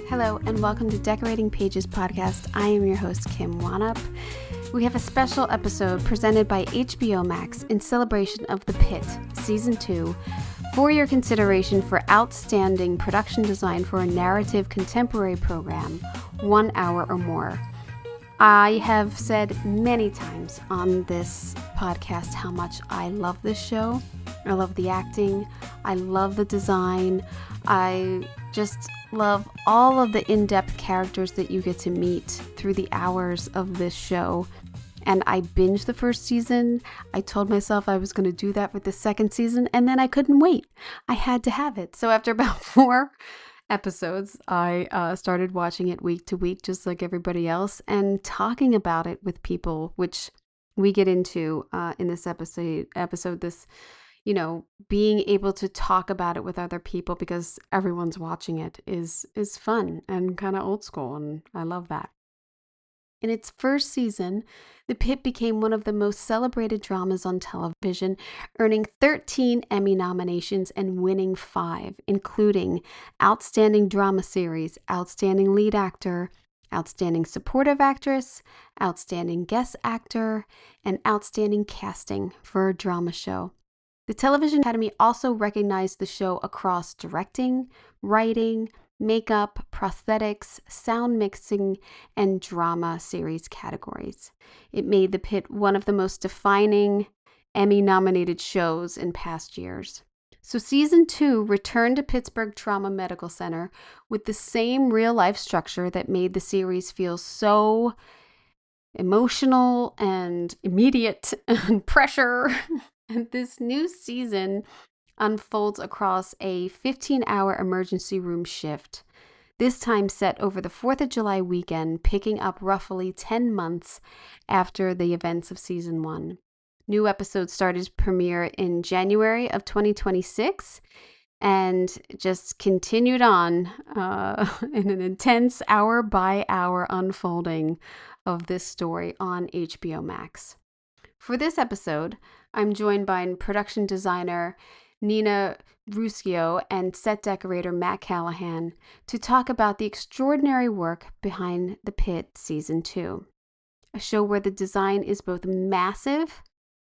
Hello and welcome to Decorating Pages podcast. I am your host, Kim Wannop. We have a special episode presented by HBO Max in celebration of The Pitt, Season 2, for your consideration for outstanding production design for a narrative contemporary program, 1 hour or more. I have said many times on this podcast how much I love this show. I love the acting. I love the design. I just love all of the in-depth characters that you get to meet through the hours of this show. And I binged the first season. I told myself I was going to do that with the second season, and then I couldn't wait. I had to have it. So after about 4 episodes, I started watching it week to week, just like everybody else, and talking about it with people, which we get into in this episode. Being able to talk about it with other people because everyone's watching it is fun and kind of old school, and I love that. In its first season, The Pitt became one of the most celebrated dramas on television, earning 13 Emmy nominations and winning 5, including Outstanding Drama Series, Outstanding Lead Actor, Outstanding Supportive Actress, Outstanding Guest Actor, and Outstanding Casting for a Drama Show. The Television Academy also recognized the show across directing, writing, makeup, prosthetics, sound mixing, and drama series categories. It made The Pitt one of the most defining Emmy-nominated shows in past years. So Season 2 returned to Pittsburgh Trauma Medical Center with the same real-life structure that made the series feel so emotional and immediate and pressure. And this new season unfolds across a 15-hour emergency room shift, this time set over the 4th of July weekend, picking up roughly 10 months after the events of Season 1. New episodes started to premiere in January of 2026 and just continued on in an intense hour-by-hour unfolding of this story on HBO Max. For this episode, I'm joined by production designer Nina Ruscio and set decorator Matt Callahan to talk about the extraordinary work behind The Pitt Season 2, a show where the design is both massive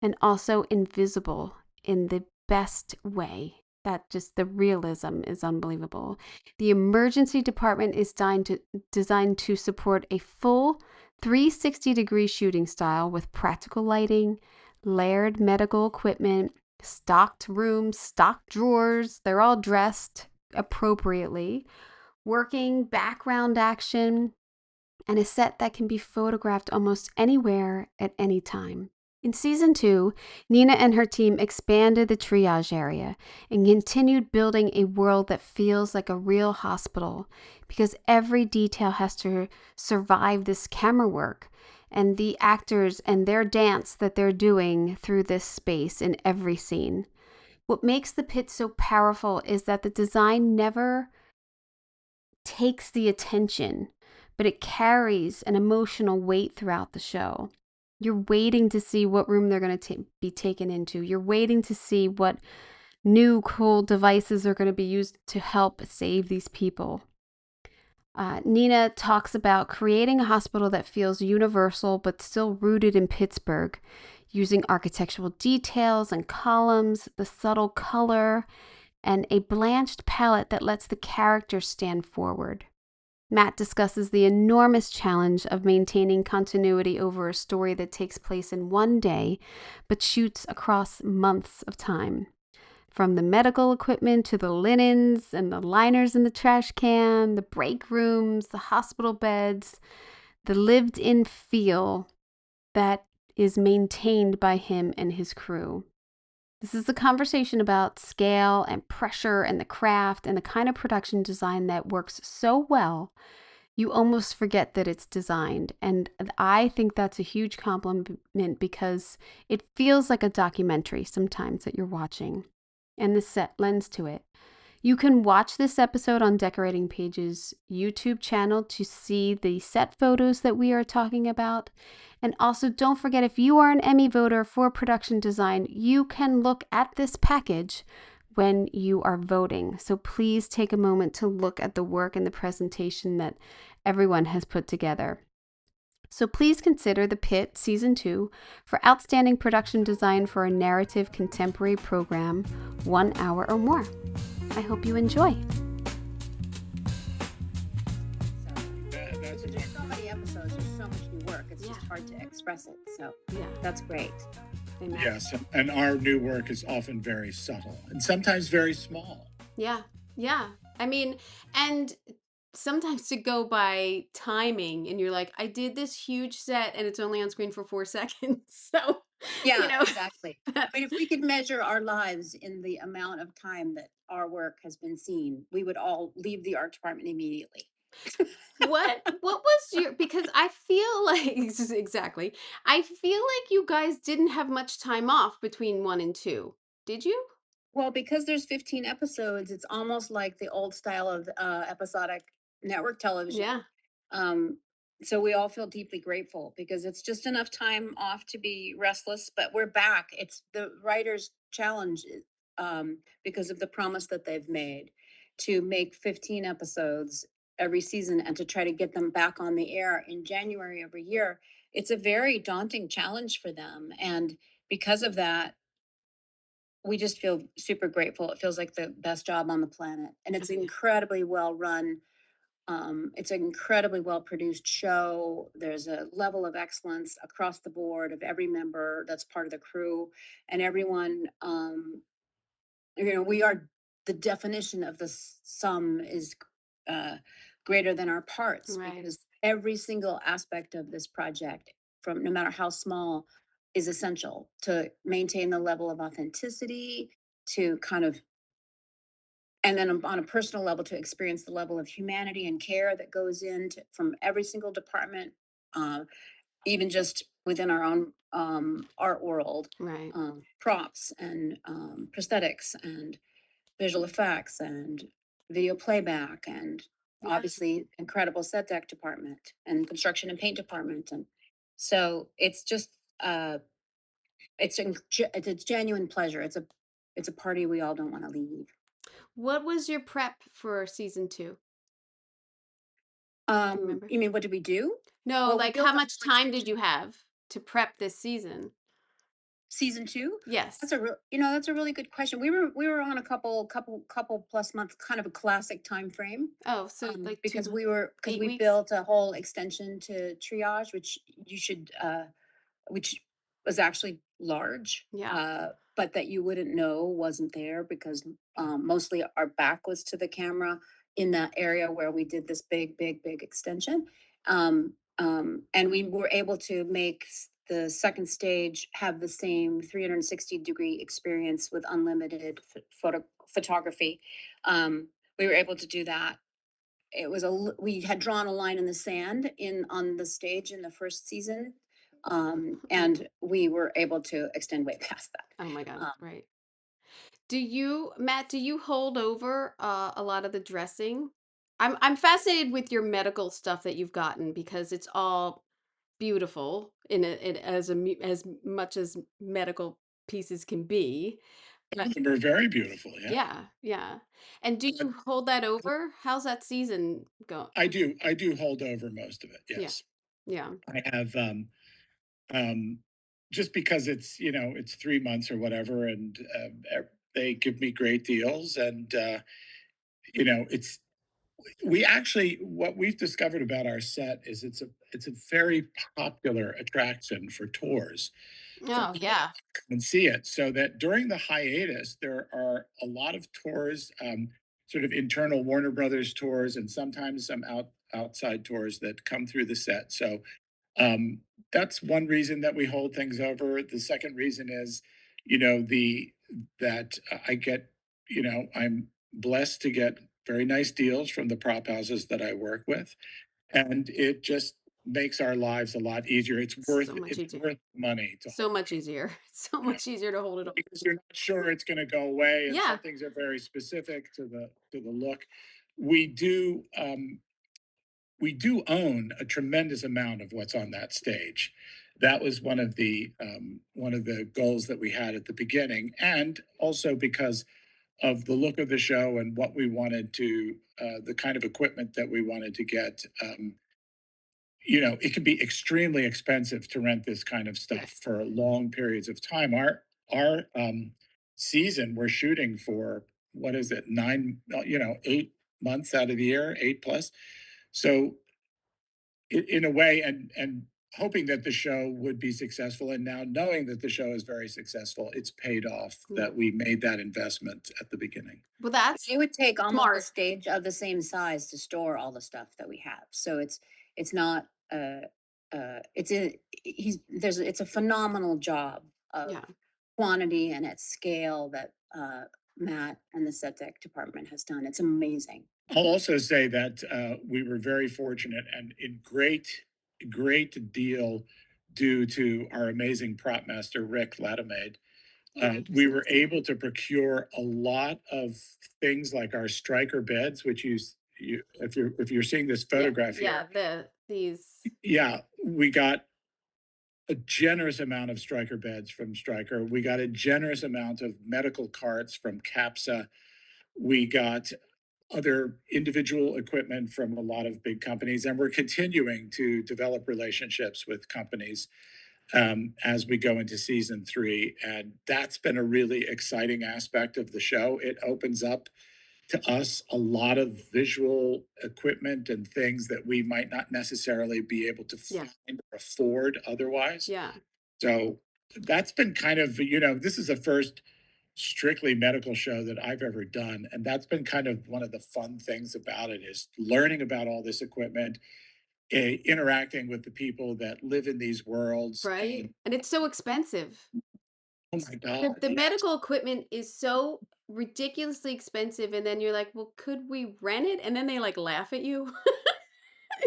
and also invisible in the best way. That just the realism is unbelievable. The emergency department is designed to support a full 360-degree shooting style with practical lighting, layered medical equipment, stocked rooms, stocked drawers. They're all dressed appropriately, working background action, and a set that can be photographed almost anywhere at any time. In Season 2, Nina and her team expanded the triage area and continued building a world that feels like a real hospital because every detail has to survive this camera work and the actors and their dance that they're doing through this space in every scene. What makes The Pitt so powerful is that the design never takes the attention, but it carries an emotional weight throughout the show. You're waiting to see what room they're going to be taken into. You're waiting to see what new cool devices are going to be used to help save these people. Nina talks about creating a hospital that feels universal but still rooted in Pittsburgh, using architectural details and columns, the subtle color, and a blanched palette that lets the characters stand forward. Matt discusses the enormous challenge of maintaining continuity over a story that takes place in one day but shoots across months of time. From the medical equipment to the linens and the liners in the trash can, the break rooms, the hospital beds, the lived-in feel that is maintained by him and his crew. This is a conversation about scale and pressure and the craft and the kind of production design that works so well, you almost forget that it's designed. And I think that's a huge compliment because it feels like a documentary sometimes that you're watching. And the set lends to it. You can watch this episode on Decorating Pages' YouTube channel to see the set photos that we are talking about. And also don't forget, if you are an Emmy voter for production design, you can look at this package when you are voting. So please take a moment to look at the work and the presentation that everyone has put together. So please consider The Pitt Season 2 for outstanding production design for a narrative contemporary program, 1 hour or more. I hope you enjoy. Because there's so many episodes, there's so much new work. It's just hard to express it. So that's great. Amen. Yes, and our new work is often very subtle and sometimes very small. Yeah. I mean, and sometimes to go by timing, and you're like, I did this huge set and it's only on screen for 4 seconds. So, Yeah, exactly. I mean, if we could measure our lives in the amount of time that our work has been seen, we would all leave the art department immediately. what was your, because I feel like exactly. I feel like you guys didn't have much time off between 1 and 2. Did you? Well, because there's 15 episodes, it's almost like the old style of episodic network television. Yeah. Um, so we all feel deeply grateful because it's just enough time off to be restless, but we're back. It's the writer's challenge because of the promise that they've made to make 15 episodes every season and to try to get them back on the air in January every year. It's a very daunting challenge for them. And because of that, we just feel super grateful. It feels like the best job on the planet. And it's incredibly well run. It's an incredibly well produced show. There's a level of excellence across the board of every member that's part of the crew, and everyone. We are the definition of the sum is uh, greater than our parts Right. because every single aspect of this project, from no matter how small, is essential to maintain the level of authenticity, to kind of, and then on a personal level to experience the level of humanity and care that goes into from every single department, uh, even just within our own art world. Right. Props and prosthetics and visual effects and video playback and Yeah. obviously incredible set deck department and construction and paint department. And so it's just it's a genuine pleasure. It's a party we all don't want to leave. What was your prep for season 2? Remember? You mean what did we do? No, Well, we like built how a whole much time did extension. you have to prep this season? Season two? Yes. That's a really good question. We were on a couple plus months, kind of a classic time frame. Oh, so like Because 2 because 8 we weeks? built a whole extension to triage, which was actually large, Yeah. but that you wouldn't know wasn't there because mostly our back was to the camera in that area where we did this big extension. And we were able to make the second stage have the same 360-degree experience with unlimited photography. We were able to do that. We had drawn a line in the sand on the stage in the first season, and we were able to extend way past that. Oh my God. Um, Right. Matt, do you hold over a lot of the dressing? I'm fascinated with your medical stuff that you've gotten because it's all beautiful as much as medical pieces can be. But They're very beautiful. Yeah, yeah. And do you hold that over? How's that season go? I do. I do hold over most of it. Yeah. Yes, Yeah. I have. Um, just because it's 3 months or whatever, and they give me great deals, and it's we actually what we've discovered about our set is it's a very popular attraction for tours for Oh, people to yeah. come and see it. So that during the hiatus, there are a lot of tours, sort of internal Warner Brothers tours, and sometimes some outside tours that come through the set. So um, that's one reason that we hold things over. The second reason is, the that I get, I'm blessed to get very nice deals from the prop houses that I work with, and it just makes our lives a lot easier. It's So worth much it's easier. worth money to So hold much it over, easier. So you know, much easier to hold it over. because you're not sure it's going to go away, and some Yeah. things are very specific to the look. We do. We do own a tremendous amount of what's on that stage. That was one of the goals that we had at the beginning, and also because of the look of the show and what we wanted to, the kind of equipment that we wanted to get. It can be extremely expensive to rent this kind of stuff Yes. for long periods of time. Our season we're shooting for, what is it, 8 months out of the year, 8 plus. So in a way, and hoping that the show would be successful, and now knowing that the show is very successful, it's paid off Yeah. that we made that investment at the beginning. Well, that's It would take almost a smart. stage of the same size to store all the stuff that we have. So it's not it's a he's there's it's a phenomenal job of Yeah. quantity and at scale that Matt and the set deck department has done. It's amazing. I'll also say that we were very fortunate and in great deal due to our amazing prop master, Rick Latimade. Yeah. We were able to procure a lot of things like our striker beds, which if you're seeing this Yeah. photograph Yeah. here, These. yeah, we got a generous amount of striker beds from Striker. We got a generous amount of medical carts from CAPSA. We got other individual equipment from a lot of big companies, and we're continuing to develop relationships with companies as we go into season three. And that's been a really exciting aspect of the show. It opens up to us a lot of visual equipment and things that we might not necessarily be able to Yeah. find or afford otherwise. Yeah. So that's been kind of, this is the first strictly medical show that I've ever done. And that's been kind of one of the fun things about it, is learning about all this equipment, interacting with the people that live in these worlds. Right. And it's so expensive. Oh my The God, the yes, medical equipment is so ridiculously expensive, and then you're like, "Well, could we rent it?" And then they, like, laugh at you.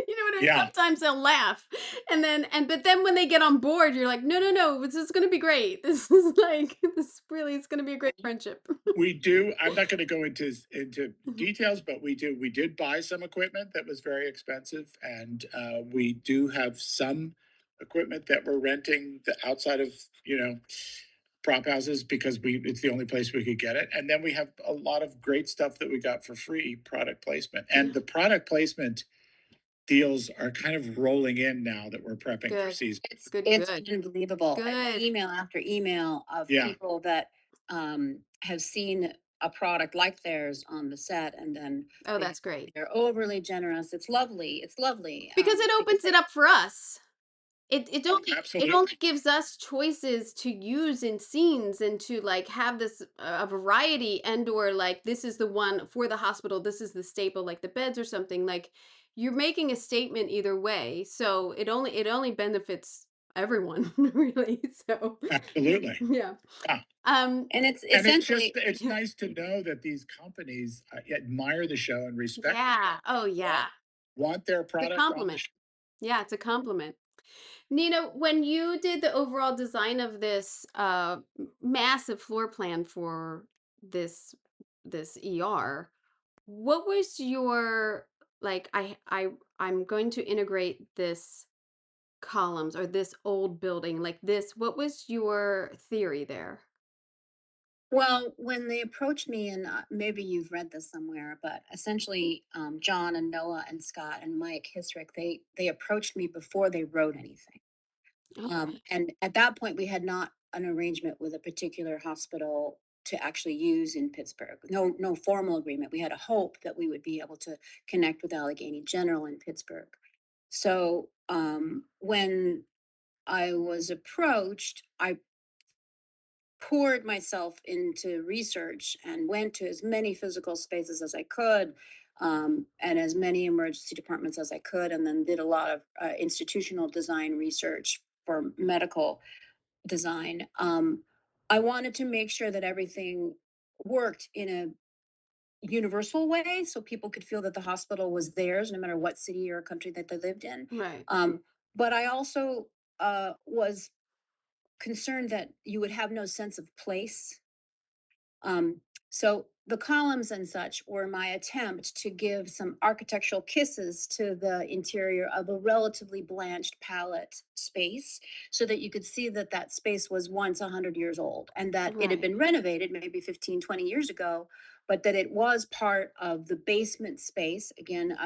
You know what I mean? yeah, Sometimes they'll laugh, but then when they get on board, you're like, "No, no, no, this is gonna be great. This is like this really is gonna be a great friendship." we do. I'm not going to go into Mhm. details, but we did buy some equipment that was very expensive, and we do have some equipment that we're renting the outside of, you know prop houses, because we it's the only place we could get it. And then we have a lot of great stuff that we got for free, product placement. And Yeah. the product placement deals are kind of rolling in now that we're prepping for Good. season. Good, It's good. unbelievable. And Good. email after email of Yeah, people that have seen a product like theirs on the set, and then Oh, they that's great. they're overly generous. It's lovely. It's lovely. Because it Because opens it up for us. It only absolutely. gives us choices to use in scenes and to, like, have this a variety, and or, like, this is the one for the hospital, this is the staple, like the beds or something, like, you're making a statement either way, so it only benefits everyone, really, so Absolutely. yeah. Yeah. and it's And essentially it's Yeah. nice to know that these companies admire the show and respect the show, Yeah. Oh, want yeah. want their It's a product on the compliment. show. Yeah, it's a compliment. Nina, when you did the overall design of this massive floor plan for this this ER, what was your, like, I'm going to integrate this columns or this old building like this, what was your theory there? well, when they approached me, and maybe you've read this somewhere, but essentially, John and Noah and Scott and Mike Hisrick, they approached me before they wrote anything. Okay. And at that point, we had not an arrangement with a particular hospital to actually use in Pittsburgh. No formal agreement. We had a hope that we would be able to connect with Allegheny General in Pittsburgh. So when I was approached, I poured myself into research and went to as many physical spaces as I could, and as many emergency departments as I could, and then did a lot of institutional design research for medical design. I wanted to make sure that everything worked in a universal way so people could feel that the hospital was theirs no matter what city or country that they lived in. Right. But I also was concerned that you would have no sense of place. So the columns and such were my attempt to give some architectural kisses to the interior of a relatively blanched palette space so that you could see that that space was once 100 years old and that it had Right. been renovated maybe 15, 20 years ago, but that it was part of the basement space. Again,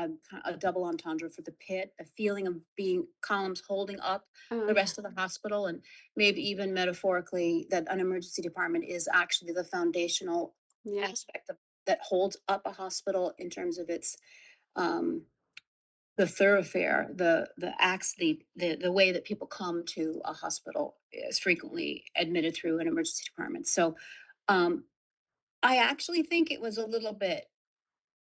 a double entendre for the pit, a feeling of being columns holding up Oh, the yeah. rest of the hospital, and maybe even metaphorically that an emergency department is actually the foundational Yeah. aspect of, that holds up a hospital in terms of its um, the thoroughfare, the acts, the way that people come to a hospital is frequently admitted through an emergency department. So um, I actually think it was a little bit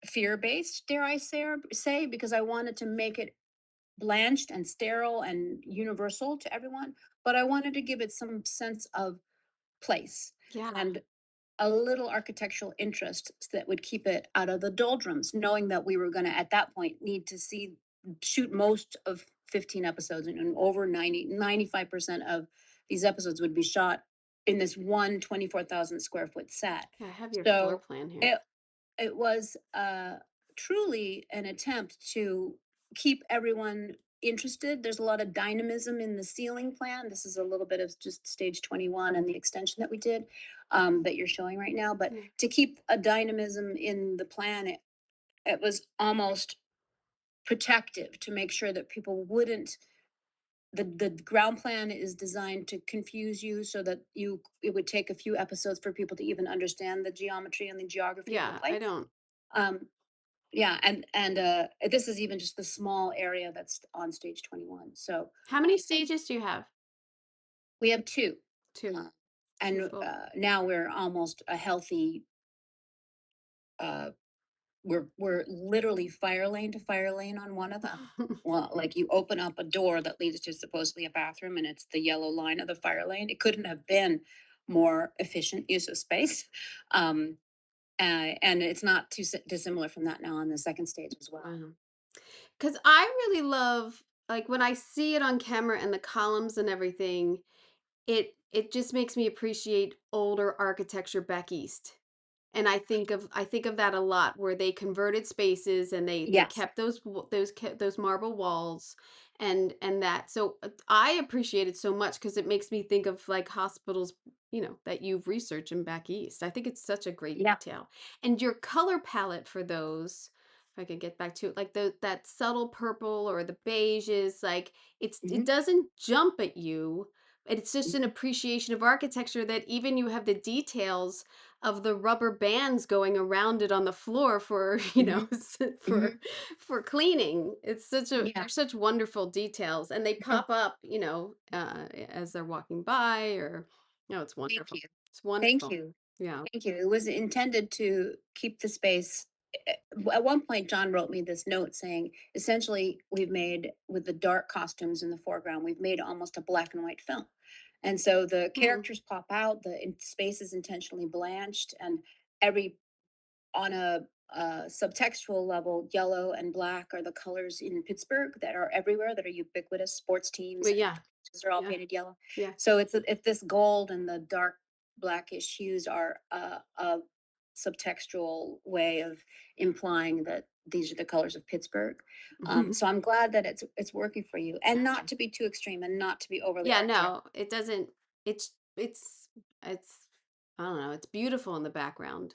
fear based, dare I say, because I wanted to make it blanched and sterile and universal to everyone, but I wanted to give it some sense of place Yeah. and a little architectural interest that would keep it out of the doldrums, knowing that we were going to, at that point, need to shoot most of 15 episodes and over 95% of these episodes would be shot in this one 24,000 square foot set. Yeah, I have your floor So plan here. it was truly an attempt to keep everyone interested. There's a lot of dynamism in the ceiling plan. This is a little bit of just stage 21 and the extension that we did that you're showing right now. But Yeah. to keep a dynamism in the plan, it was almost protective to make sure that people wouldn't. The ground plan is designed to confuse you so that it would take a few episodes for people to even understand the geometry and the geography of the Yeah, I place. don't. Um, yeah, and this is even just the small area that's on stage 21. So How many stages do you have? we have two. 2. Uh, 2 and full. now we're almost a healthy uh we're literally fire lane to fire lane on one of them. Well, like you open up a door that leads to supposedly a bathroom and it's the yellow line of the fire lane. It couldn't have been more efficient use of space. Um and it's not too dissimilar from that now on the second stage as well. Wow. 'Cause I really love, like, when I see it on camera and the columns and everything, it just makes me appreciate older architecture back east. And I think of that a lot where they converted spaces and they Yes. kept those marble walls and that. So I appreciate it so much because it makes me think of like hospitals, that you've researched in back east. I think it's such a great Yeah. detail. And your color palette for those, if I could get back to it, like that subtle purple or the beiges, like it Mhm. doesn't jump at you. It's just an Mhm. appreciation of architecture that even you have the details of the rubber bands going around it on the floor for, Mhm. for Mhm. cleaning. It's such a Yeah. they're such wonderful details and they Yeah. pop up, as they're walking by or it's Thank wonderful. you. It's Thank wonderful. you. Yeah. Thank you. It was intended to keep the space. At one point, John wrote me this note saying, essentially, we've made with the dark costumes in the foreground, we've made almost a black and white film. And so the Hmm. characters pop out, space is intentionally blanched, and every on a subtextual level, yellow and black are the colors in Pittsburgh that are everywhere, that are ubiquitous. Sports teams But and yeah. coaches are all Yeah. painted yellow. Yeah. So it's this gold and the dark blackish hues are a subtextual way of implying that these are the colors of Pittsburgh. So I'm glad that it's working for you, and not to be too extreme, and not to be overly Yeah, architect. no, it doesn't it's I don't know, it's beautiful in the background.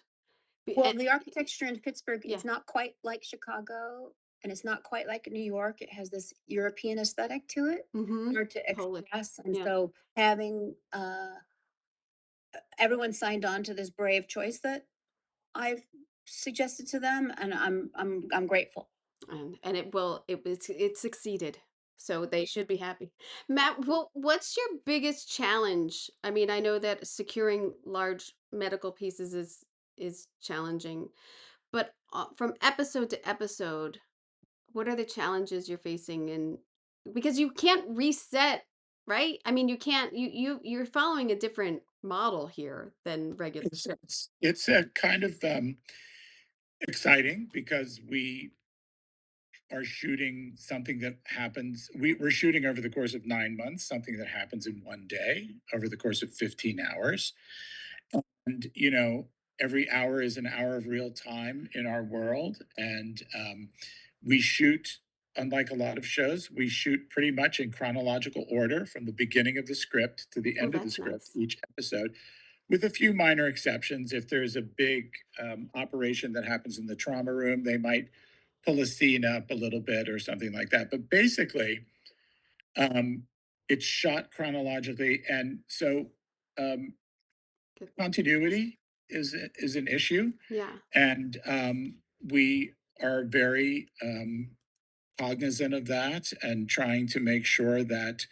Well, And the architecture in Pittsburgh, yeah. it's not quite like Chicago and it's not quite like New York. It has this European aesthetic to it, Mhm. hard to Polish. express. And Yeah. so having everyone signed on to this brave choice that I've suggested to them, and I'm grateful. And it succeeded. So they should be happy. Matt, what's your biggest challenge? I mean, I know that securing large medical pieces is challenging, but from episode to episode, what are the challenges you're facing in because you can't reset, right? I mean, you can't you're following a different model here than regular. It's a kind of exciting because we are shooting something that happens. We're shooting over the course of 9 months, something that happens in one day over the course of 15 hours. And, every hour is an hour of real time in our world, and we shoot. Unlike a lot of shows, we shoot pretty much in chronological order from the beginning of the script to the Oh, end of the that's script, nice. each episode, with a few minor exceptions. If there's a big operation that happens in the trauma room, they might pull a scene up a little bit or something like that. But basically, um, it's shot chronologically, and so um, Good. continuity is an issue, Yeah. and we are very cognizant of that and trying to make sure that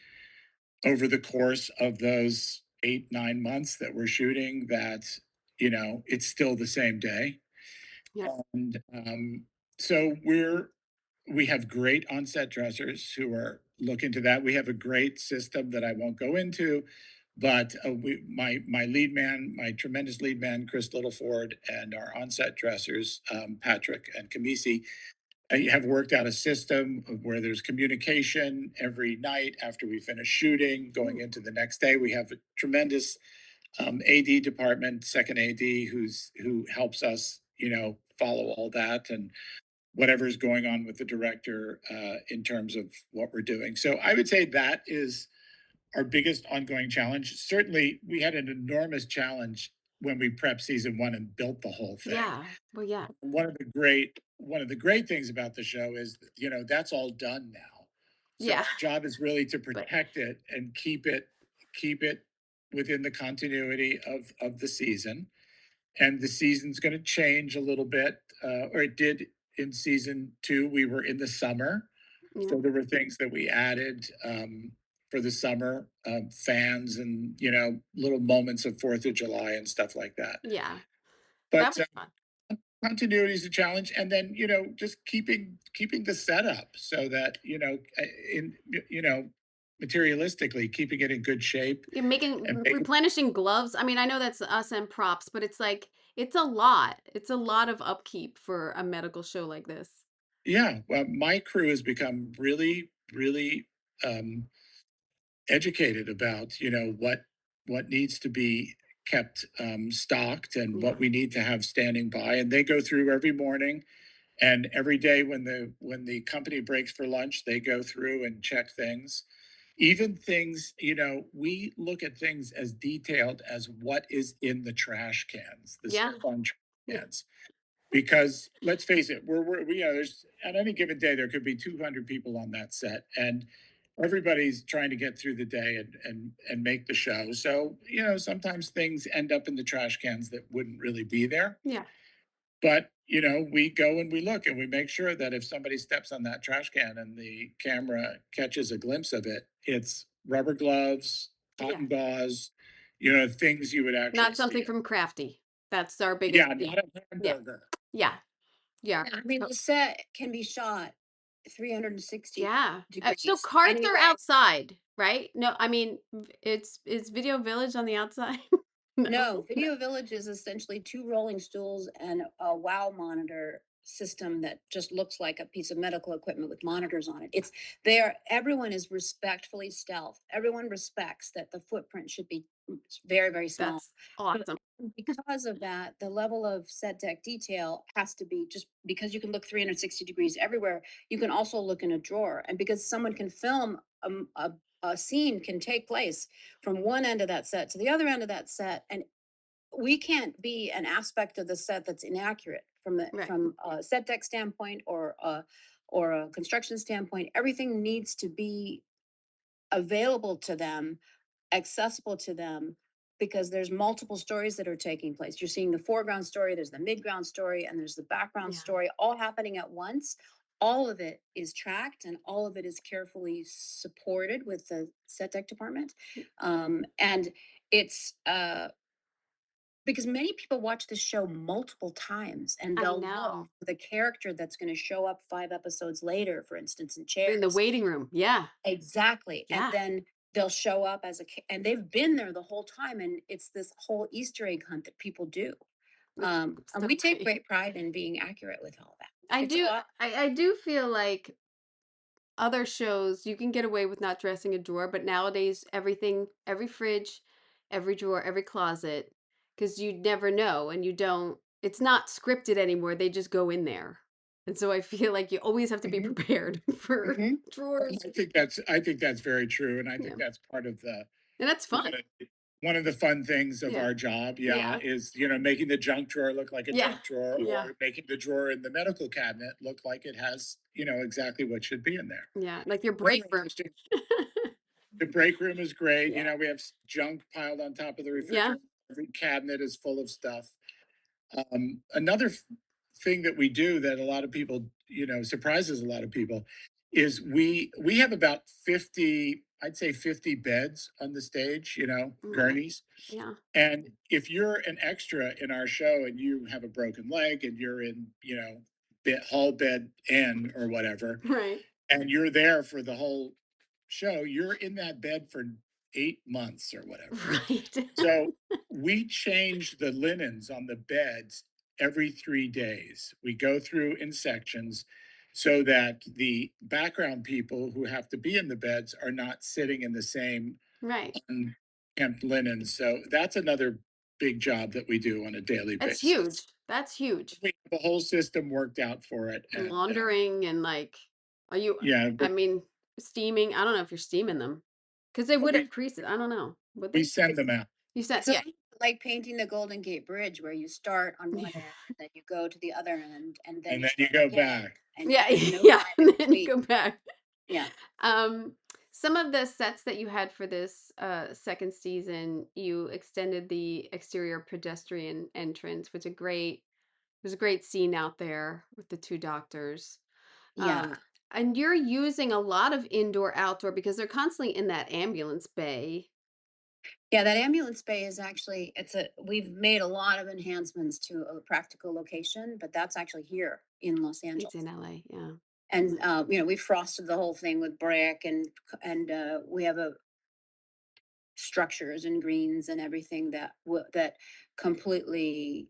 over the course of those 8 9 months that we're shooting, that it's still the same day. Yeah. And so we have great on-set dressers who are looking to that. We have a great system that I won't go into, but my lead man, my tremendous lead man, Chris Littleford, and our on-set dressers, Patrick and Kamisi, have worked out a system where there's communication every night after we finish shooting, going Ooh. into the next day. We have a tremendous AD department, second AD, who helps us, follow all that and whatever's going on with the director in terms of what we're doing. So I would say that is our biggest ongoing challenge. Certainly, we had an enormous challenge when we prepped season one and built the whole thing. Yeah. Well, yeah. One of the great things about the show is, that's all done now. So Yeah. our job is really to But protect it and keep it within the continuity of the season. And the season's going to change a little bit, or it did in season two. We were in the summer, yeah. so there were things that we added for the summer, fans and little moments of Fourth of July and stuff like that. Yeah. That But was fun. continuity is a challenge, and then just keeping the setup so that in materialistically keeping it in good shape You're making and making. replenishing gloves. I mean, I know that's us and props, but it's like it's a lot. It's a lot of upkeep for a medical show like this. Yeah, well, my crew has become really, really um, educated about what needs to be kept stocked and Yeah. what we need to have standing by, and they go through every morning and every day when the company breaks for lunch, they go through and check things. Even things, we look at things as detailed as what is in the trash cans, the Yeah. stuff on trash Yeah. cans. Because let's face it, there's at any given day there could be 200 people on that set, and everybody's trying to get through the day and make the show. So sometimes things end up in the trash cans that wouldn't really be there. Yeah. But we go and we look and we make sure that if somebody steps on that trash can and the camera catches a glimpse of it, it's rubber gloves, Yeah. cotton gauze, things you would actually Not see. something from Crafty. That's our biggest Yeah, thing. not a Yeah. hamburger. Yeah. Yeah. I mean, So the set can be shot 360 yeah. So degrees carts are anyway. outside, right? No, I mean, it's Video Village on the outside? No. No, Video Village is essentially two rolling stools and a wow monitor system that just looks like a piece of medical equipment with monitors on it. It's there. Everyone is respectfully stealth. Everyone respects that the footprint should be very, very small. That's So awesome. because of that, the level of set deck detail has to be just because you can look 360 degrees everywhere. You can also look in a drawer, and because someone can film a scene can take place from one end of that set to the other end of that set, and we can't be an aspect of the set that's inaccurate from the Right. from a set deck standpoint or a construction standpoint. Everything needs to be available to them, accessible to them, because there's multiple stories that are taking place. You're seeing the foreground story, there's the midground story, and there's the background Yeah. story all happening at once. All of it is tracked and all of it is carefully supported with the set deck department. And it's because many people watch the show multiple times and I they'll look know. for the character that's going to show up 5 episodes later, for instance, in In the chairs. waiting room. Yeah. Exactly. And Yeah. then they'll show up and they've been there the whole time. And it's this whole Easter egg hunt that people do. It's And so we take great. great pride in being accurate with all that. I It's a do lot. I do feel like other shows you can get away with not dressing a drawer, but nowadays everything, every fridge, every drawer, every closet because you never know and you don't, it's not scripted anymore. They just go in there. And so I feel like you always have to be Mhm, prepared for mhm. drawers. I think that's very true, and I Yeah. think that's part of the And that's one fun. of one of the fun things of Yeah. our job, yeah, Yeah. is making the junk drawer look like a Yeah. junk drawer, Yeah. or making the drawer in the medical cabinet look like it has exactly what should be in there. Yeah. Like your Really break room. interesting. The break room is great. Yeah. We have junk piled on top of the Yeah. refrigerator. Every cabinet is full of stuff. Another thing that we do that a lot of people, surprises a lot of people, is we have about 50, I'd say 50 beds on the stage, Right. gurneys. Yeah. And if you're an extra in our show and you have a broken leg and you're in, hall bed N or whatever, Right. and you're there for the whole show, you're in that bed for 8 months or whatever. Right. So we change the linens on the beds every 3 days. We go through in sections so that the background people who have to be in the beds are not sitting in the same Right. unkempt linens. So that's another big job that we do on a daily That's basis. huge. That's huge. We have the whole system worked out for it. And Laundering and like, are you, yeah, I but mean, steaming? I don't know if you're steaming them because they would we, have creases. I don't know. Would we they? send them out. You said, It's a yeah. little like painting the Golden Gate Bridge where you start on one Yeah. end, and then you go to the other end, and then And you then you start go again, back. and Yeah. there's no Yeah. time in And then you between. go back. Yeah. Um, some of the sets that you had for this second season, you extended the exterior pedestrian entrance, which a great there's a great scene out there with the two doctors. Yeah. Um, and you're using a lot of indoor outdoor because they're constantly in that ambulance bay. Yeah, that ambulance bay is actually we've made a lot of enhancements to a practical location, but that's actually here in Los It's Angeles. in LA, yeah. And we frosted the whole thing with brick, and we have a structures and greens and everything that completely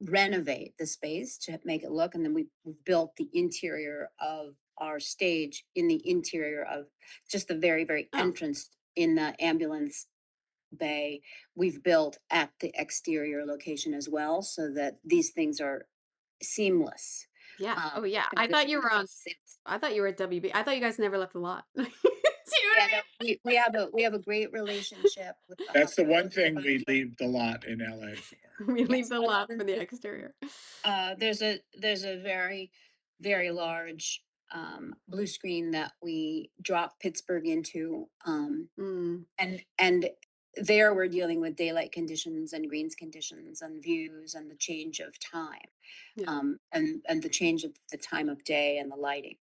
renovate the space to make it look. And then we've built the interior of our stage in the interior of just the very, very Oh, entrance in the ambulance bay. We've built at the exterior location as well, so that these things are seamless. yeah. Um, Oh, yeah. I because thought you were on. it's I thought you were at WB. I thought you guys never left the lot. Do you know what yeah, I no, we have a great relationship with the That's the one hospitals. thing we leave the lot in LA for. mean? We leave Yes, the other lot than for the exterior. there's a very, very large blue screen that we drop Pittsburgh into, Mm, and there we're dealing with daylight conditions and greens conditions and views and the change of time, yeah. and the change of the time of day and the lighting.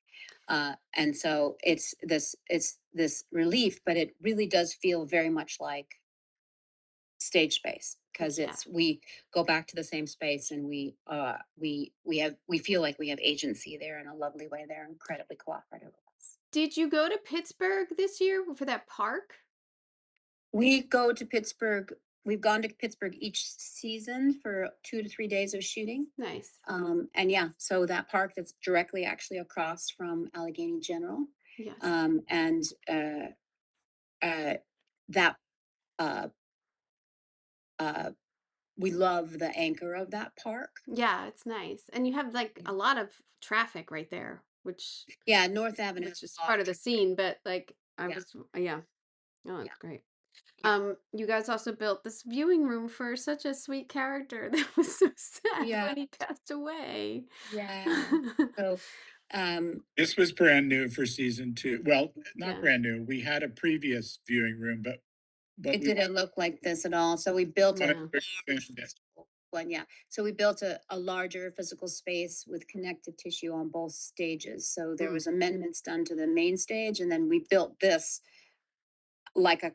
And so it's this relief, but it really does feel very much like stage space, because Yeah. it's we go back to the same space, and we feel like we have agency there in a lovely way. They're incredibly cooperative with us. Did you go to Pittsburgh this year for that park? We go to Pittsburgh. We've gone to Pittsburgh each season for 2 to 3 days of shooting. Nice. And yeah, so that park that's directly actually across from Allegheny General, Yes. and uh, that uh, uh, we love the anchor of that park. Yeah, it's nice. And you have like a lot of traffic right there, Yeah, North Avenue has which is a lot part of of the traffic. scene, but like I Yeah, was yeah. Oh, yeah, that's great. yeah, You guys also built this viewing room for such a sweet character that was so sad yeah, when he passed away. yeah. So, This was brand new for season two. Well, not Yeah. brand new. We had a previous viewing room, but it we didn't look like this at all. So we built a wanted Yeah. to expand it. one, yeah. So we built a larger physical space with connective tissue on both stages. So there Mm. was amendments done to the main stage, and then we built this like a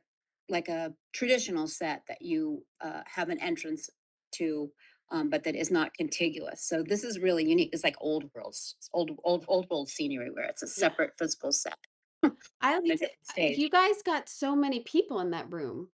like a traditional set that you have an entrance to, but that is not contiguous. So this is really unique. It's like old world scenery where it's a Yeah. separate physical set I on a liked it. different stage. You guys got so many people in that room.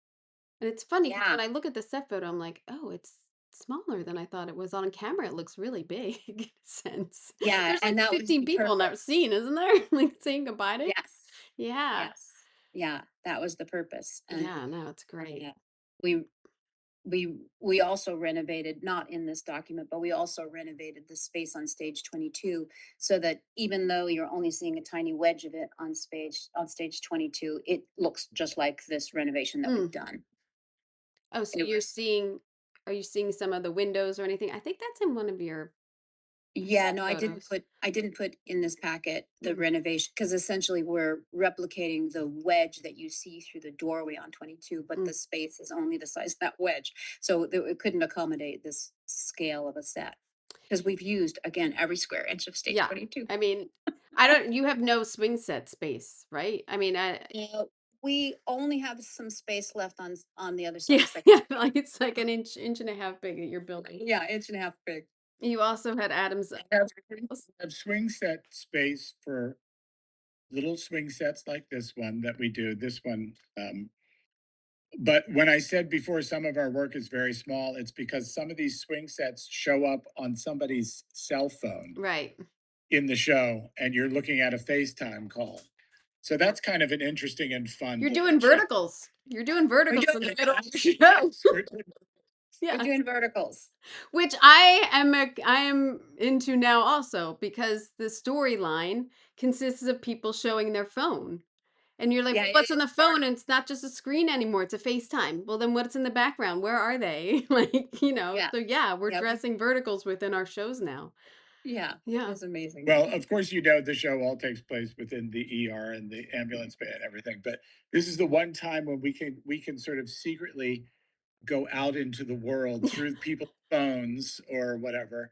And it's funny because Yeah, when I look at the set photo, I'm like, oh, it's smaller than I thought it was. On camera, it looks really big in a sense. yeah, There's and like that was 15 the people in that purpose. scene, isn't there? Like saying goodbye to. Yes, Yeah. yes, yeah, that was the purpose, and Yeah, no, it's great. we we also renovated, not in this document, but we also renovated the space on stage 22 so that even though you're only seeing a tiny wedge of it on stage 22, it looks just like this renovation that we've Mm. done. Oh, so It was are you seeing some of the windows or anything? I think that's in one of your Yeah, set no, photos. I didn't put in this packet the Mm. renovation because essentially we're replicating the wedge that you see through the doorway on 22, but Mm. the space is only the size of that wedge. So it couldn't accommodate this scale of a set. Because we've used again every square inch of stage Yeah. 22. I mean, I don't you have no swing set space, right? I mean, I Uh, we only have some space left on the other side of yeah, the second yeah, floor. like it's like an inch and a half big at your building. Yeah, inch and a half big. You also had Adam's Have, house. have swing set space for little swing sets like this one that we do. This one, but when I said before some of our work is very small, it's because some of these swing sets show up on somebody's cell phone Right. in the show, and you're looking at a FaceTime call. So Yeah. that's kind of an interesting and fun You're little doing challenge. verticals. You're doing We're verticals doing in the middle of the Yes, show. yes, we're doing we're Yeah. doing verticals. Which I am into now also because the storyline consists of people showing their phone. And you're like, Yeah, "Well, it what's on is the phone?" And it's not just a screen anymore, it's a FaceTime. Well, then what's in the background? Where are they? Like, yeah. so yeah, we're Yeah, dressing verticals within our shows now. yeah, it Yeah. was amazing. well, of course, you know, the show all takes place within the ER and the ambulance bay and everything, but this is the one time when we can sort of secretly go out into the world through people's phones or whatever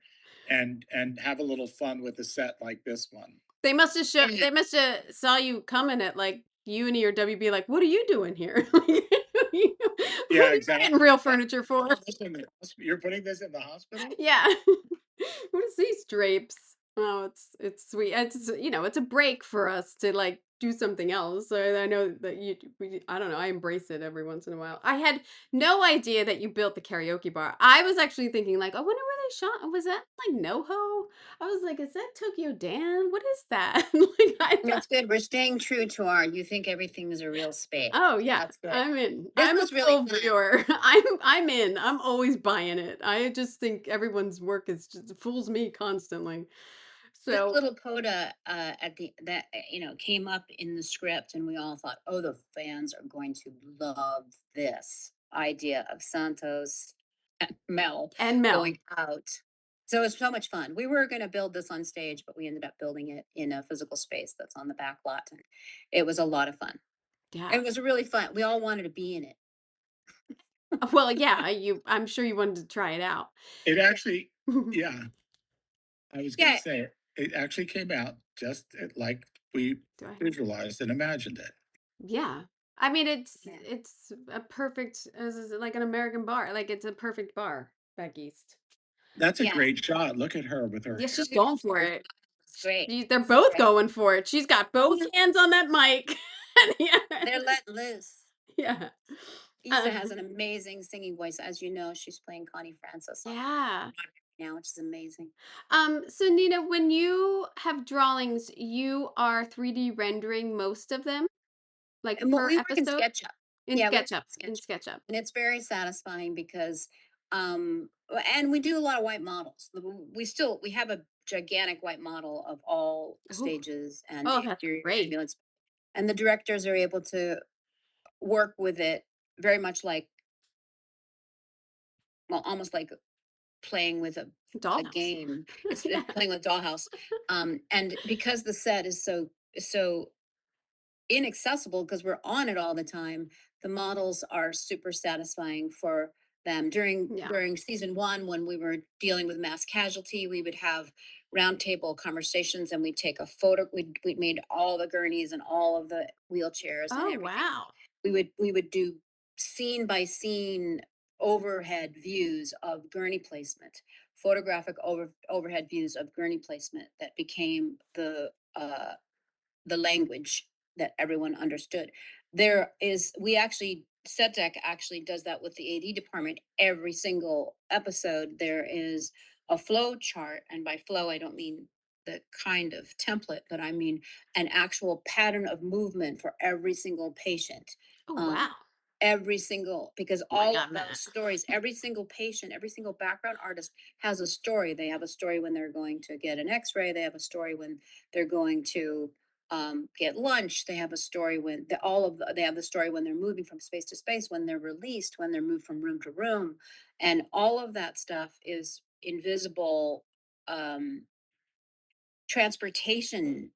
and have a little fun with a set like this one. Yeah. They must have saw you coming at like Uni or WB like, "What are you doing here?" What Yeah, are you getting exactly. real Yeah. furniture for? You're putting this in the hospital? Yeah. What is these drapes? Oh, it's sweet. It's a break for us to like do something else. So I know that I don't know, I embrace it every once in a while. I had no idea that you built the karaoke bar. I was actually thinking like, I wonder where they shot. Was that like NoHo? I was like, is that Tokyo Dan? What is that? Like I thought, That's good. We're staying true to our you think everything is a real space. oh yeah, That's good. I'm in. This I'm a was really full fun. viewer. I'm in. I'm always buying it. I just think everyone's work is just fools me constantly. This So little coda at the that came up in the script, and we all thought, oh, the fans are going to love this idea of Santos and Mel and Mel. going out. So it's so much fun. We were going to build this on stage, but we ended up building it in a physical space that's on the back lot, and it was a lot of fun. Yeah. It was really fun. We all wanted to be in it. Well, yeah, I'm sure you wanted to try it out. It Yeah. actually, yeah, I was going to Yeah. say it actually came out just like we Do I have visualized and imagined it. Yeah. I mean, Yeah. it's a perfect as is like an American bar. Like it's a perfect bar back east. That's a Yeah. great shot. Look at her with her Yeah, hair. she's going for It's it. great. They're both Right? going for it. She's got both hands on that mic. Yeah. They're let loose. Yeah. Issa has Um, an amazing singing voice. As you know, she's playing Connie Francis on yeah. Broadway now, which is amazing. So Nina, when you have drawings, you are 3D rendering most of them, like And per we work in episode SketchUp. in Yeah, we work SketchUp. in In SketchUp. SketchUp. And it's very satisfying because and we do a lot of white models. We have a gigantic white model of all Oh, stages and oh, the that's exterior great. ambulance. And the directors are able to work with it very much like, well, almost like playing with a Dollhouse. game. It's Yeah. playing with Dollhouse. And because the set is so inaccessible because we're on it all the time, the models are super satisfying for them. During Yeah. during season one, when we were dealing with mass casualty, we would have roundtable conversations and we'd take a photo. We'd made all the gurneys and all of the wheelchairs and Oh, everything. wow. We would do scene by scene overhead views of gurney placement, photographic overhead views of gurney placement that became the language that everyone understood. There is we actually set deck actually does that with the AD department every single episode. There is a flow chart, and by flow I don't mean the kind of template, but I mean an actual pattern of movement for every single patient. Oh, Um, wow. every single, because Oh my all God, of Matt. those stories, every single patient, every single background artist has a story. They have a story when they're going to get an X-ray. They have a story when they're going to get lunch. They have a story when they have the story when they're moving from space to space, when they're released, when they're moved from room to room, and all of that stuff is invisible um, transportation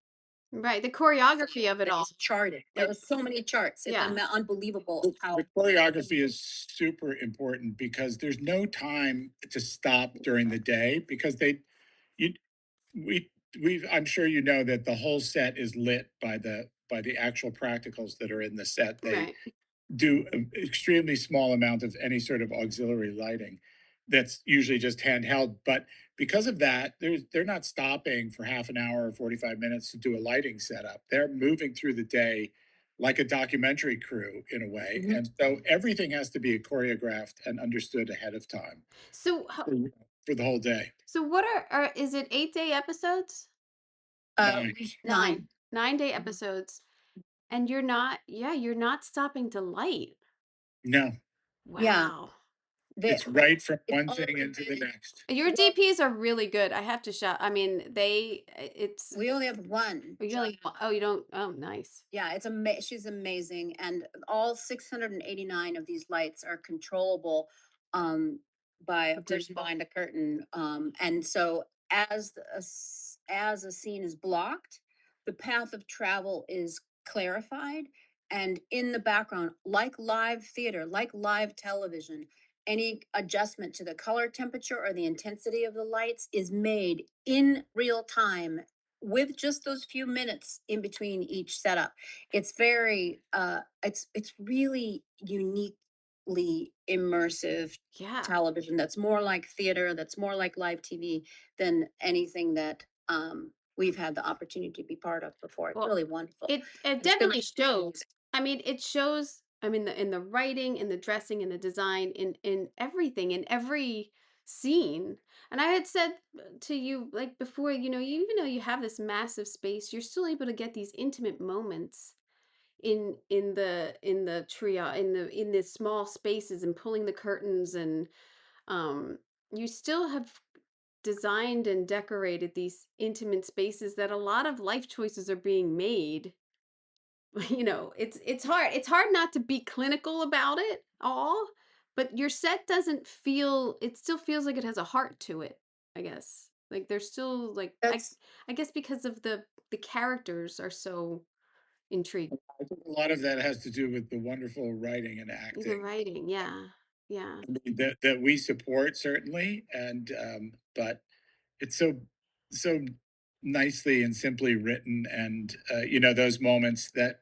Right. The choreography of it that all. is charted. There Like, are so many charts. It's yeah. unbelievable how The choreography is super important because there's no time to stop during the day because you we I'm sure you know that the whole set is lit by the actual practicals that are in the set. They Right. do an extremely small amount of any sort of auxiliary lighting that's usually just handheld. But because of that, they're not stopping for half an hour or 45 minutes to do a lighting setup. They're moving through the day like a documentary crew in a way. Mhm. And so everything has to be choreographed and understood ahead of time So, for, for the whole day. so what are is it 8-day episodes? Nine. Nine. Nine. 9-day Mhm. episodes. And you're not stopping to light. No, Yeah, Wow. they, it's right from it's one thing always into the next. Your well, DPs are really good. I have to shout. I mean, it's, we only have one. you only, oh, you don't, oh, nice. Yeah, she's amazing, and all 689 of these lights are controllable um, by a person Digital. behind a curtain. And so, as a scene is blocked, the path of travel is clarified, and in the background, like live theater, like live television, any adjustment to the color temperature or the intensity of the lights is made in real time with just those few minutes in between each setup. It's very it's really uniquely immersive Yeah. television that's more like theater, that's more like live TV than anything that we've had the opportunity to be part of before. It's Well, really wonderful. it It's been definitely shows. I mean, it shows, I mean, in the writing, in the dressing, in the design, in everything, in every scene. And I had said to you like before, even though you have this massive space, you're still able to get these intimate moments in the trio in the small spaces and pulling the curtains, and um you still have designed and decorated these intimate spaces that a lot of life choices are being made. It's hard not to be clinical about it all, but your set doesn't feel, it still feels like it has a heart to it, I guess. Like there's still like that's I guess because of the characters are so intriguing. I think a lot of that has to do with the wonderful writing and The acting writing, yeah. Yeah. that we support certainly, and but it's so nicely and simply written, and those moments that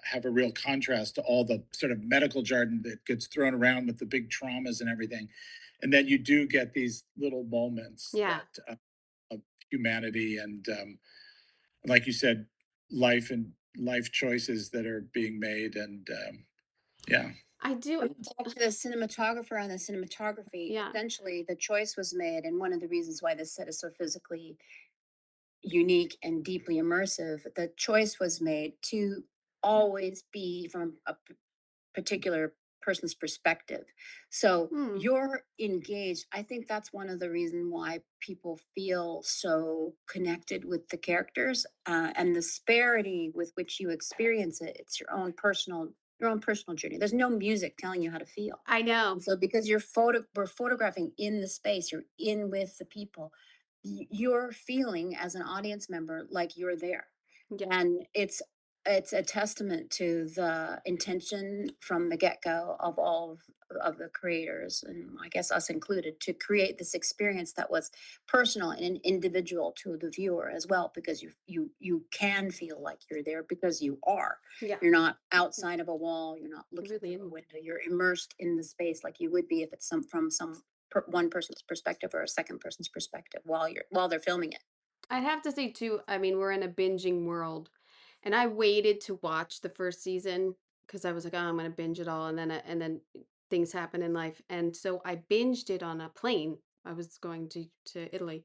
have a real contrast to all the sort of medical jargon that gets thrown around with the big traumas and everything, and then you do get these little moments Yeah. that of humanity and like you said, life and life choices that are being made, and yeah. I do. back to the cinematographer and the cinematography. Yeah. Essentially, the choice was made, and one of the reasons why this set is so physically unique and deeply immersive, the choice was made to always be from a particular person's perspective. So Hmm. you're engaged. I think that's one of the reasons why people feel so connected with the characters and the disparity with which you experience it. It's your own personal journey. There's no music telling you how to feel. I know. And so because we're photographing in the space, you're in with the people, you're feeling as an audience member like you're there. Yeah. And it's a testament to the intention from the get-go of all of the creators, and I guess us included, to create this experience that was personal and individual to the viewer as well, because you can feel like you're there because you are. Yeah. You're not outside of a wall, you're not looking Really through a am. window, you're immersed in the space like you would be if it's some one person's perspective or a second person's perspective while they're filming it. I'd have to say too, I mean, we're in a binging world. And I waited to watch the first season because I was like, oh, I'm gonna binge it all, and then things happen in life. And so I binged it on a plane. I was going to Italy.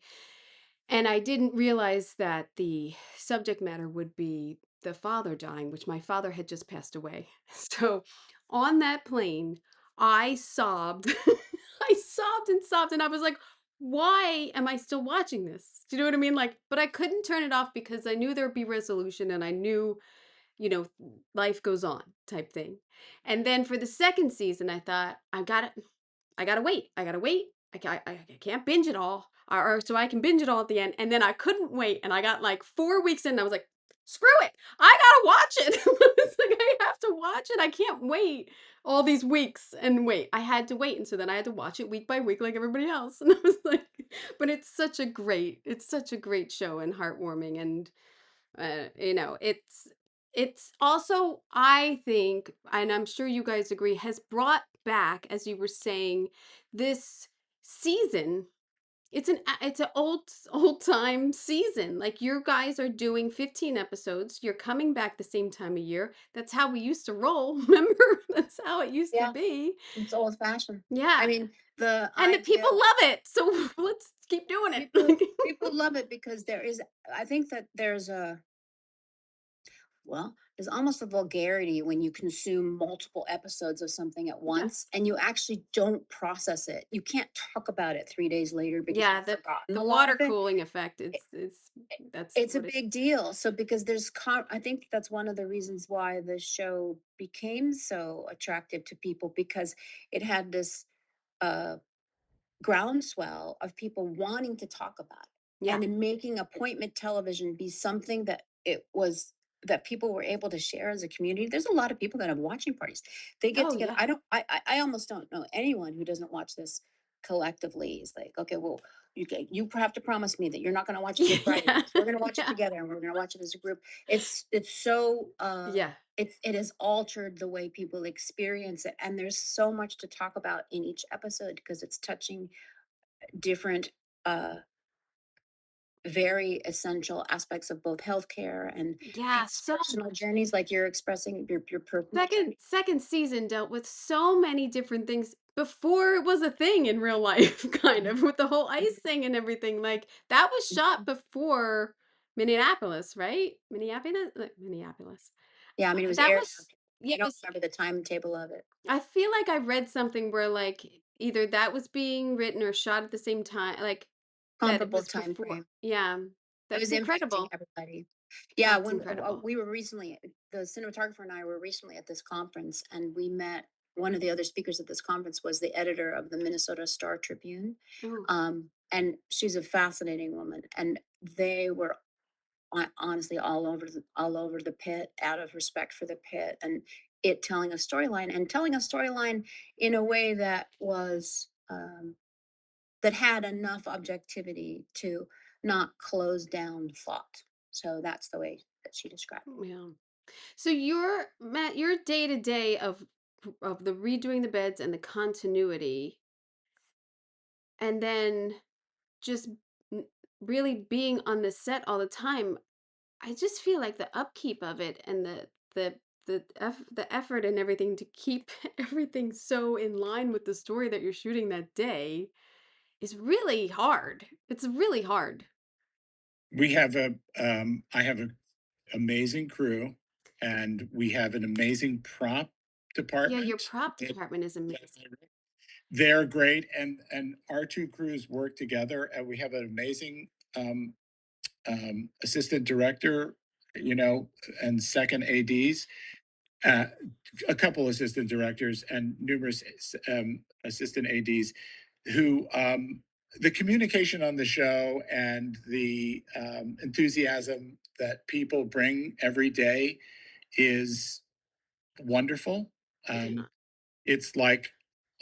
And I didn't realize that the subject matter would be the father dying, which my father had just passed away. So on that plane, I sobbed. I sobbed and sobbed, and I was like, "Why am I still watching this?" Do you know what I mean? Like, but I couldn't turn it off because I knew there'd be resolution, and I knew, you know, life goes on type thing. And then for the second season, I thought, I gotta wait. I gotta wait. I can't binge it all, or so I can binge it all at the end. And then I couldn't wait, and I got like 4 weeks in. And I was like, screw it, I gotta watch it. It's like I have to watch it. I can't wait all these weeks and wait. I had to wait, and so then I had to watch it week by week like everybody else. And I was like, but it's such a great show and heartwarming, and you know, it's also, I think, and I'm sure you guys agree, has brought back, as you were saying, this season. It's an old time season. Like you guys are doing 15 episodes. You're coming back the same time of year. That's how we used to roll. Remember? That's how it used to Yeah, be. it's old fashioned. I Yeah. mean, the And the idea people love it. So let's keep doing people it. people love it because there is, I think that there's a, well, there's almost a vulgarity when you consume multiple episodes of something at Yeah. once and you actually don't process it. You can't talk about it 3 days later because Yeah, you've forgotten the a lot water of it. cooling effect, It- it's that's It's a what it. big deal. So because I think that's one of the reasons why the show became so attractive to people because it had this uh groundswell of people wanting to talk about it Yeah. and in making appointment television be something that it was, that people were able to share as a community. There's a lot of people that have watching parties. They get Oh, together. yeah. I almost don't know anyone who doesn't watch this collectively. It's like, okay, well, you have to promise me that you're not going to watch it Good Friday Yeah. because we're going to watch it Yeah. together and we're going to watch it as a group. It's so Yeah. it has altered the way people experience it, and there's so much to talk about in each episode because it's touching different uh very essential aspects of both healthcare and Yeah, people's so personal much. journeys, like you're expressing your personal journey. Second season dealt with so many different things before it was a thing in real life, kind Mhm, of, with the whole ice mhm, thing and everything. Like, that was shot mhm. before Minneapolis, right? Minneapolis. Yeah, I mean, it was That aired was after. yeah, I don't remember the timetable of it. I feel like I read something where, like, either that was being written or shot at the same time, like, that it Comparable was time before. frame. Yeah. It That's was impacting incredible. everybody. Yeah, That's when incredible. we were recently, the cinematographer and I were recently at this conference, and we met one of the other speakers at this conference was the editor of the Minnesota Star Tribune, Oh, and she's a fascinating woman. And they were honestly all over the pit out of respect for the pit and it telling a storyline and telling a storyline in a way that was that had enough objectivity to not close down thought. So that's the way that she described it. yeah. So your day to day of the redoing the beds and the continuity, and then just n- really being on the set all the time. I just feel like the upkeep of it and the effort and everything to keep everything so in line with the story that you're shooting that day is really hard. It's really hard. We have I have an amazing crew, and we have an amazing prop Yeah, your department. prop that- department is that amazing. They're great, and our two crews work together, and we have an amazing um, assistant director, you know, and second ADs, uh, a couple assistant directors, and numerous assistant ADs who the communication on the show and the enthusiasm that people bring every day is wonderful. Yeah. Um, it's like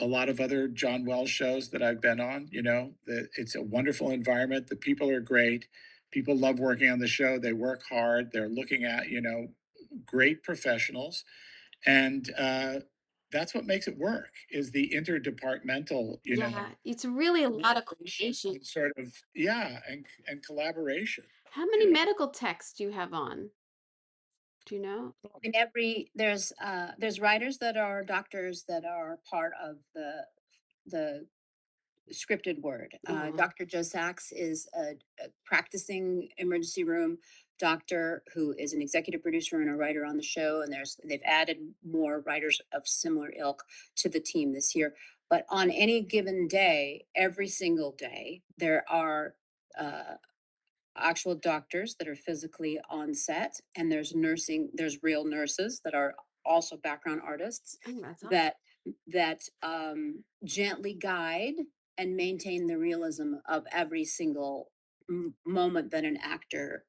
a lot of other John Wells shows that I've been on, you know, that it's a wonderful environment. The people are great. People love working on the show. They work hard. They're looking at, you know, great professionals. And that's what makes it work is the interdepartmental, you know, Yeah, it's really a lot of collaboration coordination. and sort of, yeah, and collaboration, How you many know. medical techs do you have on? Do you know? In every there's writers that are doctors that are part of the scripted word. Oh, Dr. Joe Sachs is a practicing emergency room doctor who is an executive producer and a writer on the show. And they've added more writers of similar ilk to the team this year. But on any given day, every single day, there are uh, actual doctors that are physically on set, and there's real nurses that are also background artists oh, that's awesome. that gently guide and maintain the realism of every single moment that an actor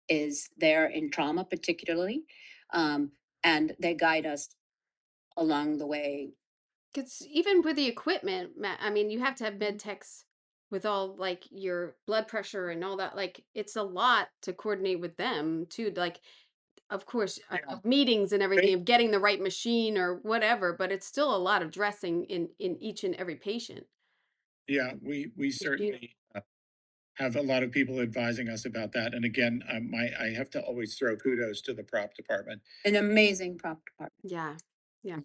is there in trauma, particularly. um, and they guide us along the way. Because even with the equipment, I mean, you have to have med techs with all like your blood pressure and all that. Like, it's a lot to coordinate with them too. Like, of course, Yeah. of meetings and everything, They, of getting the right machine or whatever, but it's still a lot of dressing in each and every patient. yeah, we 'Cause you certainly have a lot of people advising us about that. And again, I have to always throw kudos to the prop department. An amazing prop department. yeah. Yeah.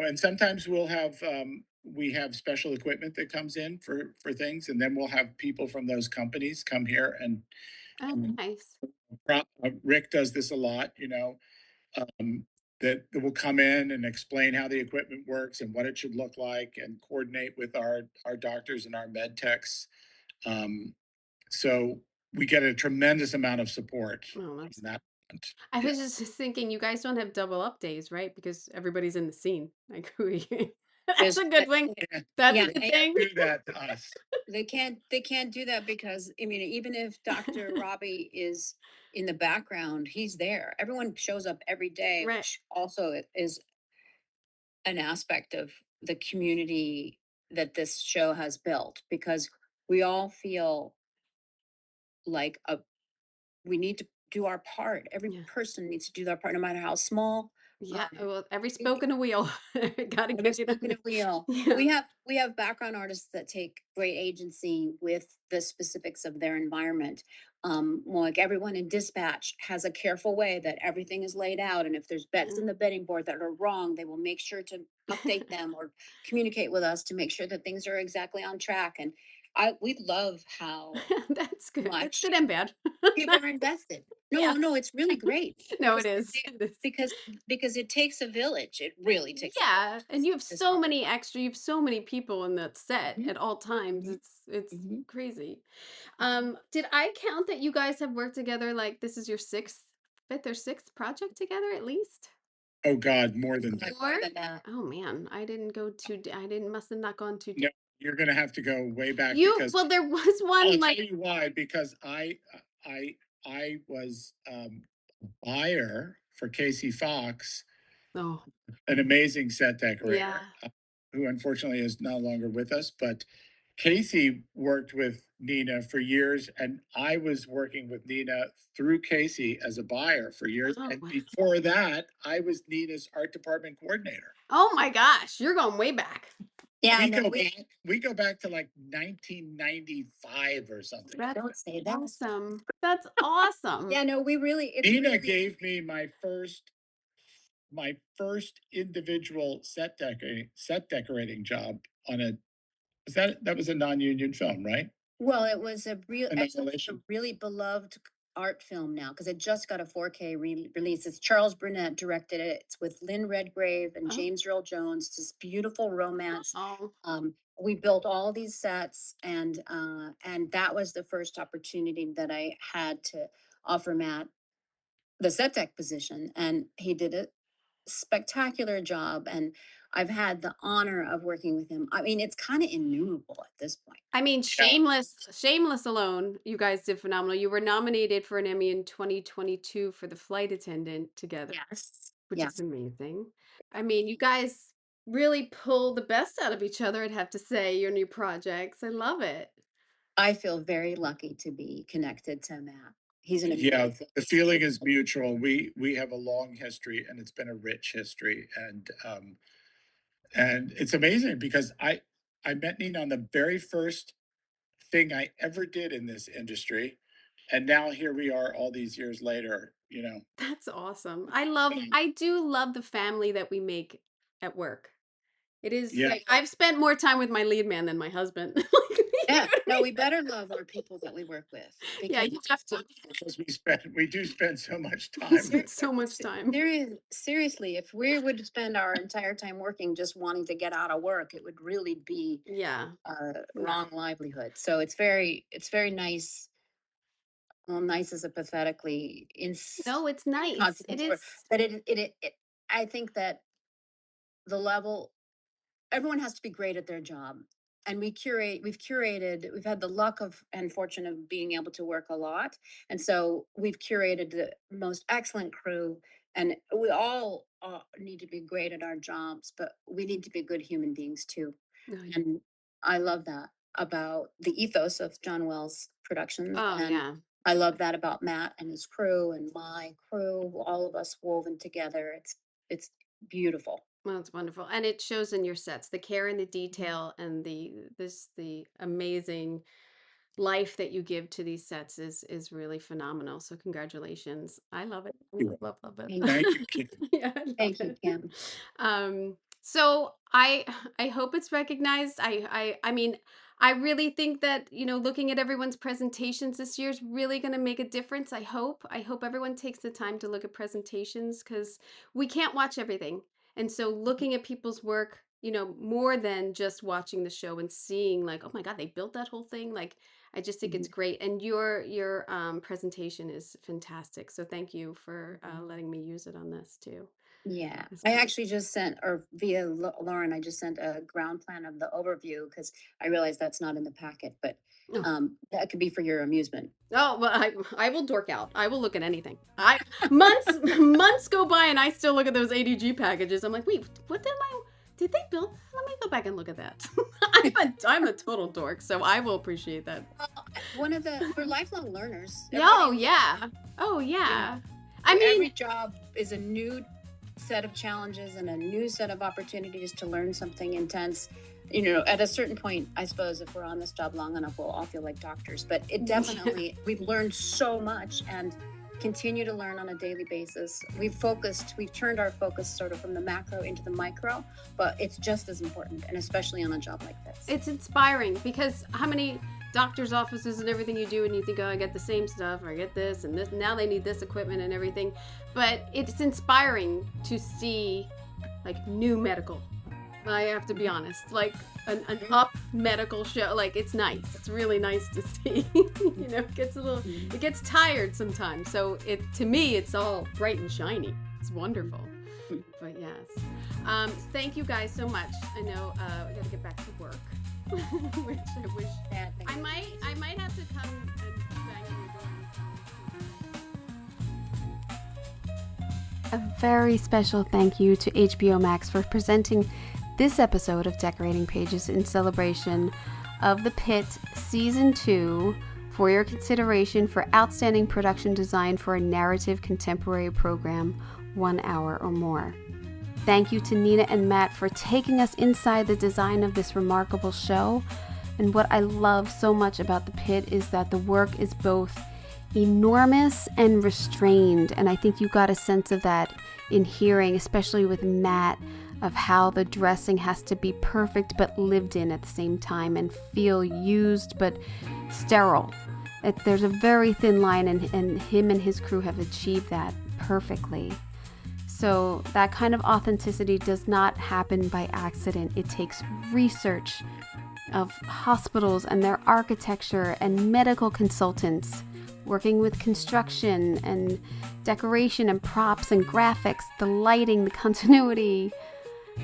And sometimes we have special equipment that comes in for things, and then we'll have people from those companies come here Oh, and nice. Rick does this a lot, that will come in and explain how the equipment works and what it should look like and coordinate with our doctors and our med techs. Um, so we get a tremendous amount of support Oh, on that's that front. I Yeah. was just thinking you guys don't have double up days, right? Because everybody's in the scene. Like, that's There's a good one. Yeah, That's a yeah, they good can't thing. do that to us. they can't do that because I mean, even if Dr. Robbie is in the background, he's there. Everyone shows up every day, Right. which also is an aspect of the community that this show has built, because we all feel like we need to do our part. Every Yeah. person needs to do their part, no matter how small. Yeah. Um, Well, every spoke in a wheel. Gotta Every get it spoken on. of wheel. Yeah. We have background artists that take great agency with the specifics of their environment. Like everyone in dispatch has a careful way that everything is laid out, and if there's bets in the betting board that are wrong, they will make sure to update them or communicate with us to make sure that things are exactly on track. And we love how That's good. That's much good and bad. people are invested. Yeah. No, it's really great No, it because is. It is. because it takes a village. It really takes a Yeah, and village. you have This so part. many extra you have so many people in that set Mhm, at all times. mhm, It's mhm. crazy. Did I count that you guys have worked together like this is your sixth, fifth or sixth project together at least? Oh God, more than that. More More? than that. Oh man, I didn't go too I didn't must have not gone too deep. No, you're gonna have to go way back You because well there was I'll one tell like you why, because I was buyer for Casey Fox, oh, an amazing set yeah. decorator, who unfortunately is no longer with us. But Casey worked with Nina for years, and I was working with Nina through Casey as a buyer for years. Oh, And wow. before that, I was Nina's art department coordinator. Oh my gosh, you're going way back. Yeah, We no, go back, we go back to like 1995 or something. That's don't say that. awesome. That's awesome. Yeah, no, it's Nina really, gave me my first individual set decorating job on a that was a non-union film, right? well, it was a real, actually, it's a Annihilation. really beloved art film now because it just got a 4K release. It's Charles Burnett directed it. It's with Lynn Redgrave and Oh, James Earl Jones. It's this beautiful romance. oh, We built all these sets, and that was the first opportunity that I had to offer Matt the set deck position, and he did a spectacular job. And I've had the honor of working with him. I mean, it's kind of innumerable at this point. I mean, Yeah. Shameless alone, you guys did phenomenal. You were nominated for an Emmy in 2022 for The Flight Attendant together, Yes. which is Yes. amazing. I mean, you guys really pull the best out of each other, I'd have to say, your new projects. I love it. I feel very lucky to be connected to Matt. He's an Yeah, amazing. the feeling is mutual. We have a long history, and it's been a rich history, and it's amazing because I met Nina on the very first thing I ever did in this industry, and now here we are all these years later. That's awesome. Yeah. I do love the family that we make at work. It is. Yeah. Like, I've spent more time with my lead man than my husband. Yeah, no, we better love our people that we work with. Yeah, Because you have to. Because we do spend so much We time spend with so them. much time. seriously, if we would spend our entire time working just wanting to get out of work, it would really be Yeah. a No. wrong livelihood. So it's very nice. Well, nice is a pathetically No, it's nice. It consequence word, is. but I think that the level everyone has to be great at their job, and we've had the luck of and fortune of being able to work a lot, and so we've curated the most excellent crew, and we all need to be great at our jobs, but we need to be good human beings too. Oh, yeah. And I love that about the ethos of John Wells Productions, Oh, and yeah. I love that about Matt and his crew and my crew, all of us woven together. It's beautiful. Well, it's wonderful, and it shows in your sets, the care and the detail, and the amazing life that you give to these sets is really phenomenal. So congratulations. I love it. Love it. Thank you, Kim. Yeah, I love Thank you, it. Kim. So I hope it's recognized. I mean, I really think that, looking at everyone's presentations this year is really going to make a difference. I hope everyone takes the time to look at presentations, because we can't watch everything. And so looking at people's work, more than just watching the show and seeing like, oh my God, they built that whole thing. Like, I just think it's great. And your presentation is fantastic. So thank you for letting me use it on this too. Yeah, It's I great. actually just sent, or via Lauren, I just sent a ground plan of the overview because I realized that's not in the packet, but Oh. that could be for your amusement. Oh, well, I will dork out. I will look at anything. Months go by and I still look at those ADG packages. I'm like, wait, did they build? Let me go back and look at that. I'm a total dork, so I will appreciate that. We're lifelong learners. Oh Everybody- yeah. Oh yeah. I every mean, job is a new set of challenges and a new set of opportunities to learn something intense. At a certain point, I suppose if we're on this job long enough, we'll all feel like doctors. But it definitely, we've learned so much and continue to learn on a daily basis. We've turned our focus sort of from the macro into the micro, but it's just as important, and especially on a job like this. it's inspiring, because how many doctor's offices and everything you do, and you think, oh, I get the same stuff, or I get this and this, now they need this equipment and everything. But it's inspiring to see like new medical. I have to be honest, like an up medical show. Like, it's nice. It's really nice to see. It gets tired sometimes. So to me, it's all bright and shiny. It's wonderful. But yes, thank you guys so much. I know we got to get back to work, which I wish I might have to come and bang on your door. A very special thank you to HBO Max for presenting this episode of Decorating Pages in celebration of the Pitt Season 2 for your consideration for outstanding production design for a narrative contemporary program, 1 hour or more. Thank you to Nina and Matt for taking us inside the design of this remarkable show. And what I love so much about the Pitt is that the work is both enormous and restrained, and I think you got a sense of that in hearing, especially with Matt, of how the dressing has to be perfect but lived in at the same time and feel used but sterile. There's a very thin line, and him and his crew have achieved that perfectly. So that kind of authenticity does not happen by accident. It takes research of hospitals and their architecture and medical consultants working with construction and decoration and props and graphics, the lighting, the continuity,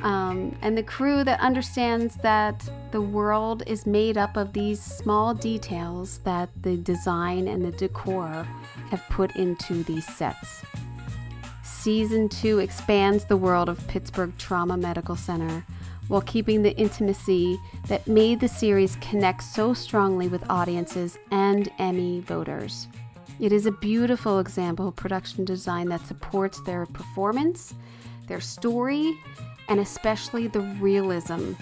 and the crew that understands that the world is made up of these small details that the design and the decor have put into these sets. Season 2 expands the world of Pittsburgh Trauma Medical Center while keeping the intimacy that made the series connect so strongly with audiences and Emmy voters. It is a beautiful example of production design that supports their performance, their story, and especially the realism.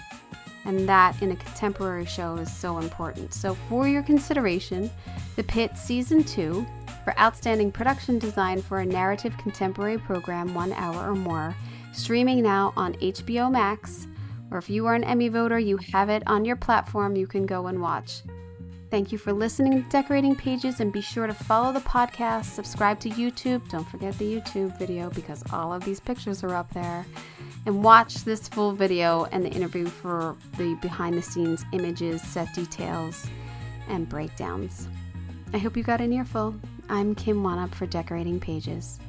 And that in a contemporary show is so important. So for your consideration, The Pitt Season 2 for outstanding production design for a narrative contemporary program, 1 hour or more, streaming now on HBO Max Or if you are an Emmy voter, you have it on your platform, you can go and watch. Thank you for listening to Decorating Pages, and be sure to follow the podcast, subscribe to YouTube. Don't forget the YouTube video because all of these pictures are up there. And watch this full video and the interview for the behind the scenes images, set details, and breakdowns. I hope you got an earful. I'm Kim Wannop for Decorating Pages.